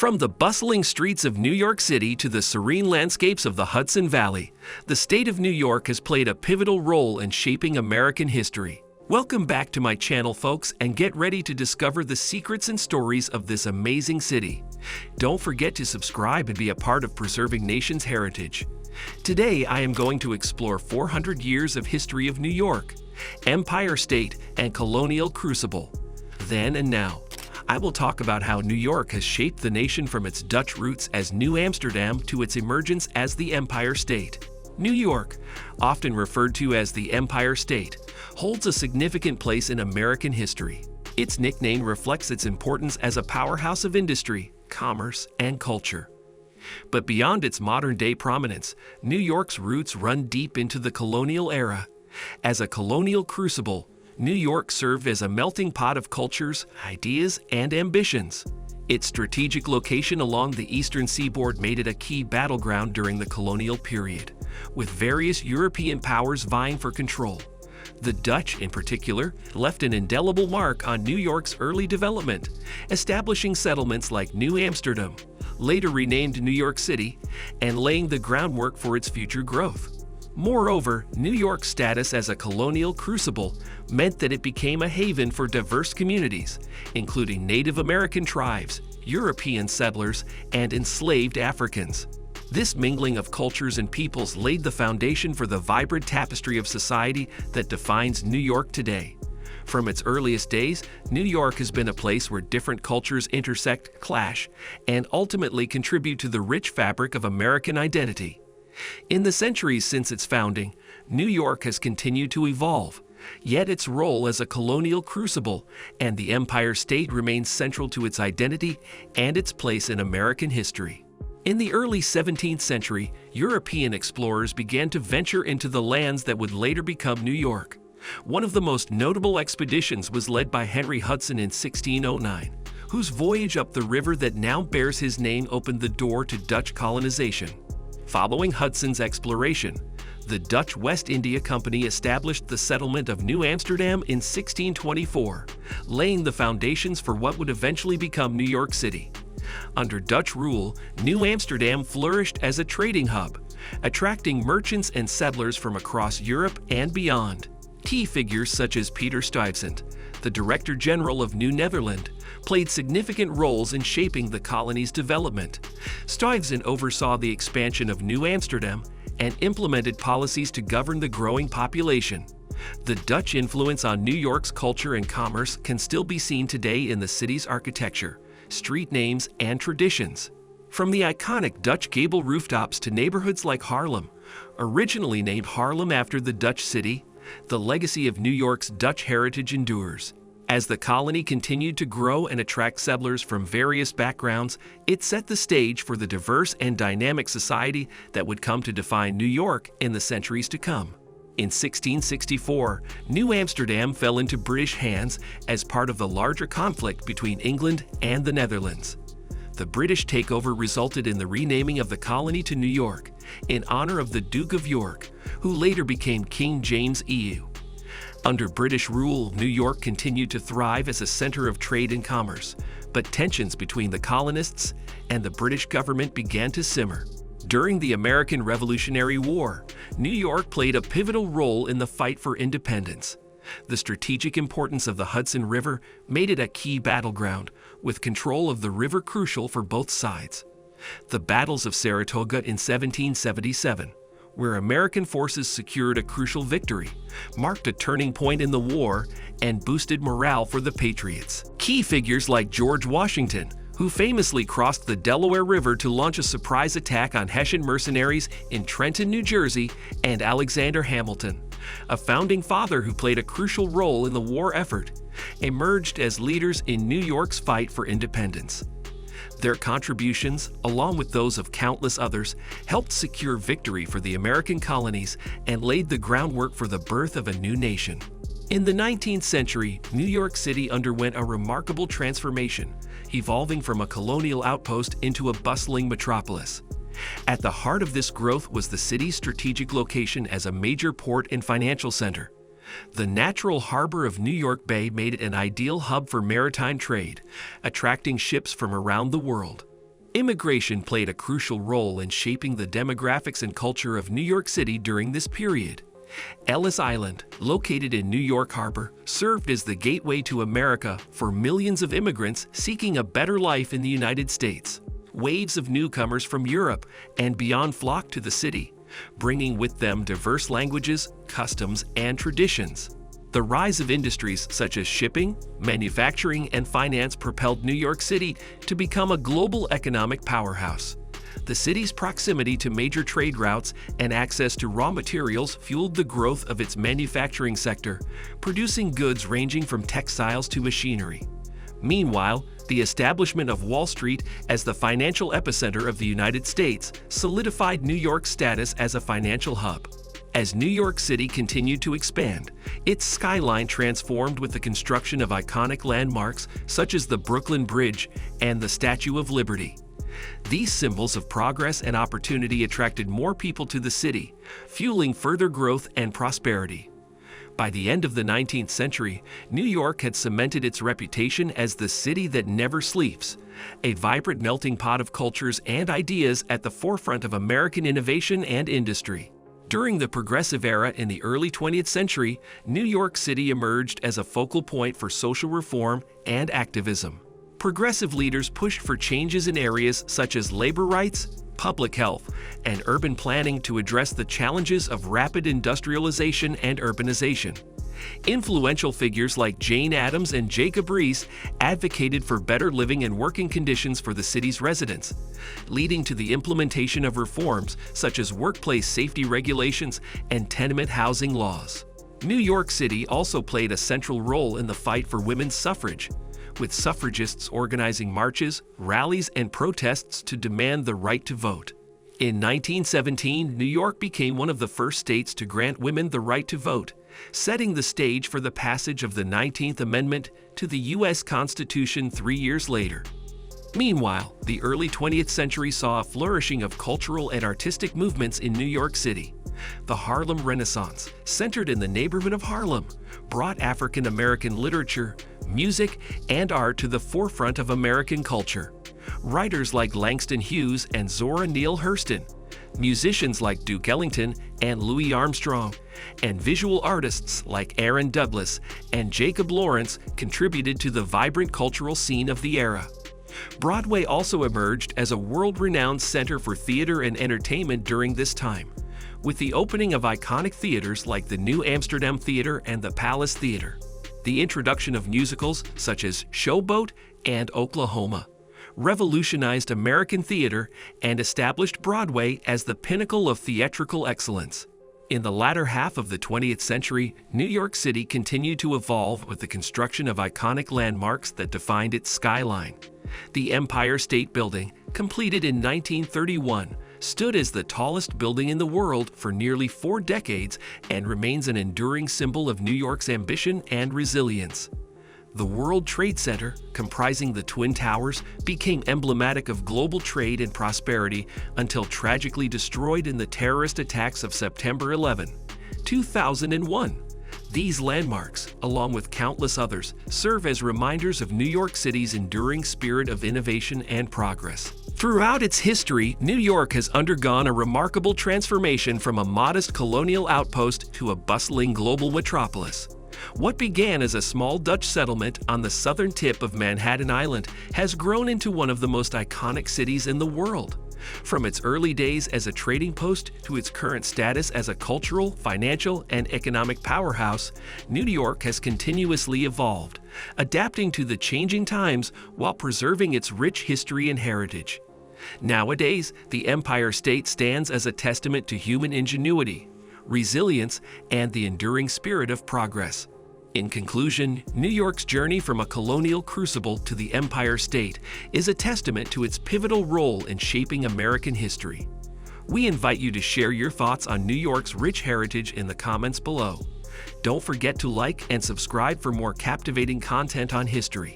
From the bustling streets of New York City to the serene landscapes of the Hudson Valley, the state of New York has played a pivotal role in shaping American history. Welcome back to my channel, folks, and get ready to discover the secrets and stories of this amazing city. Don't forget to subscribe and be a part of preserving nation's heritage. Today, I am going to explore 400 years of history of New York, Empire State, and Colonial Crucible. Then and now, I will talk about how New York has shaped the nation from its Dutch roots as New Amsterdam to its emergence as the Empire State. New York, often referred to as the Empire State, holds a significant place in American history. Its nickname reflects its importance as a powerhouse of industry, commerce, and culture. But beyond its modern-day prominence, New York's roots run deep into the colonial era. As a colonial crucible, New York served as a melting pot of cultures, ideas, and ambitions. Its strategic location along the eastern seaboard made it a key battleground during the colonial period, with various European powers vying for control. The Dutch, in particular, left an indelible mark on New York's early development, establishing settlements like New Amsterdam, later renamed New York City, and laying the groundwork for its future growth. Moreover, New York's status as a colonial crucible meant that it became a haven for diverse communities, including Native American tribes, European settlers, and enslaved Africans. This mingling of cultures and peoples laid the foundation for the vibrant tapestry of society that defines New York today. From its earliest days, New York has been a place where different cultures intersect, clash, and ultimately contribute to the rich fabric of American identity. In the centuries since its founding, New York has continued to evolve, yet its role as a colonial crucible and the Empire State remains central to its identity and its place in American history. In the early 17th century, European explorers began to venture into the lands that would later become New York. One of the most notable expeditions was led by Henry Hudson in 1609, whose voyage up the river that now bears his name opened the door to Dutch colonization. Following Hudson's exploration, the Dutch West India Company established the settlement of New Amsterdam in 1624, laying the foundations for what would eventually become New York City. Under Dutch rule, New Amsterdam flourished as a trading hub, attracting merchants and settlers from across Europe and beyond. Key figures such as Peter Stuyvesant, the Director General of New Netherland, played significant roles in shaping the colony's development. Stuyvesant oversaw the expansion of New Amsterdam and implemented policies to govern the growing population. The Dutch influence on New York's culture and commerce can still be seen today in the city's architecture, street names, and traditions. From the iconic Dutch gable rooftops to neighborhoods like Harlem, originally named Harlem after the Dutch city, the legacy of New York's Dutch heritage endures. As the colony continued to grow and attract settlers from various backgrounds, it set the stage for the diverse and dynamic society that would come to define New York in the centuries to come. In 1664, New Amsterdam fell into British hands as part of the larger conflict between England and the Netherlands. The British takeover resulted in the renaming of the colony to New York, in honor of the Duke of York, who later became King James EU. Under British rule, New York continued to thrive as a center of trade and commerce, but tensions between the colonists and the British government began to simmer. During the American Revolutionary War, New York played a pivotal role in the fight for independence. The strategic importance of the Hudson River made it a key battleground, with control of the river crucial for both sides. The battles of Saratoga in 1777, where American forces secured a crucial victory, marked a turning point in the war and boosted morale for the Patriots. Key figures like George Washington, who famously crossed the Delaware River to launch a surprise attack on Hessian mercenaries in Trenton, New Jersey, and Alexander Hamilton, a founding father who played a crucial role in the war effort, emerged as leaders in New York's fight for independence. Their contributions, along with those of countless others, helped secure victory for the American colonies and laid the groundwork for the birth of a new nation. In the 19th century, New York City underwent a remarkable transformation, evolving from a colonial outpost into a bustling metropolis. At the heart of this growth was the city's strategic location as a major port and financial center. The natural harbor of New York Bay made it an ideal hub for maritime trade, attracting ships from around the world. Immigration played a crucial role in shaping the demographics and culture of New York City during this period. Ellis Island, located in New York Harbor, served as the gateway to America for millions of immigrants seeking a better life in the United States. Waves of newcomers from Europe and beyond flocked to the city, bringing with them diverse languages, customs, and traditions. The rise of industries such as shipping, manufacturing, and finance propelled New York City to become a global economic powerhouse. The city's proximity to major trade routes and access to raw materials fueled the growth of its manufacturing sector, producing goods ranging from textiles to machinery. Meanwhile, the establishment of Wall Street as the financial epicenter of the United States solidified New York's status as a financial hub. As New York City continued to expand, its skyline transformed with the construction of iconic landmarks such as the Brooklyn Bridge and the Statue of Liberty. These symbols of progress and opportunity attracted more people to the city, fueling further growth and prosperity. By the end of the 19th century, New York had cemented its reputation as the city that never sleeps, a vibrant melting pot of cultures and ideas at the forefront of American innovation and industry. During the Progressive Era in the early 20th century, New York City emerged as a focal point for social reform and activism. Progressive leaders pushed for changes in areas such as labor rights, public health, and urban planning to address the challenges of rapid industrialization and urbanization. Influential figures like Jane Addams and Jacob Riis advocated for better living and working conditions for the city's residents, leading to the implementation of reforms such as workplace safety regulations and tenement housing laws. New York City also played a central role in the fight for women's suffrage, with suffragists organizing marches, rallies, and protests to demand the right to vote. In 1917, New York became one of the first states to grant women the right to vote, setting the stage for the passage of the 19th Amendment to the U.S. Constitution 3 years later. Meanwhile, the early 20th century saw a flourishing of cultural and artistic movements in New York City. The Harlem Renaissance, centered in the neighborhood of Harlem, brought African American literature, music, and art to the forefront of American culture. Writers like Langston Hughes and Zora Neale Hurston, musicians like Duke Ellington and Louis Armstrong, and visual artists like Aaron Douglas and Jacob Lawrence contributed to the vibrant cultural scene of the era. Broadway also emerged as a world-renowned center for theater and entertainment during this time, with the opening of iconic theaters like the New Amsterdam Theater and the Palace Theater. The introduction of musicals such as Showboat and Oklahoma revolutionized American theater and established Broadway as the pinnacle of theatrical excellence. In the latter half of the 20th century, New York City continued to evolve with the construction of iconic landmarks that defined its skyline. The Empire State Building, completed in 1931, stood as the tallest building in the world for nearly 4 decades and remains an enduring symbol of New York's ambition and resilience. The World Trade Center, comprising the Twin Towers, became emblematic of global trade and prosperity until tragically destroyed in the terrorist attacks of September 11, 2001. These landmarks, along with countless others, serve as reminders of New York City's enduring spirit of innovation and progress. Throughout its history, New York has undergone a remarkable transformation from a modest colonial outpost to a bustling global metropolis. What began as a small Dutch settlement on the southern tip of Manhattan Island has grown into one of the most iconic cities in the world. From its early days as a trading post to its current status as a cultural, financial, and economic powerhouse, New York has continuously evolved, adapting to the changing times while preserving its rich history and heritage. Nowadays, the Empire State stands as a testament to human ingenuity, resilience, and the enduring spirit of progress. In conclusion, New York's journey from a colonial crucible to the Empire State is a testament to its pivotal role in shaping American history. We invite you to share your thoughts on New York's rich heritage in the comments below. Don't forget to like and subscribe for more captivating content on history.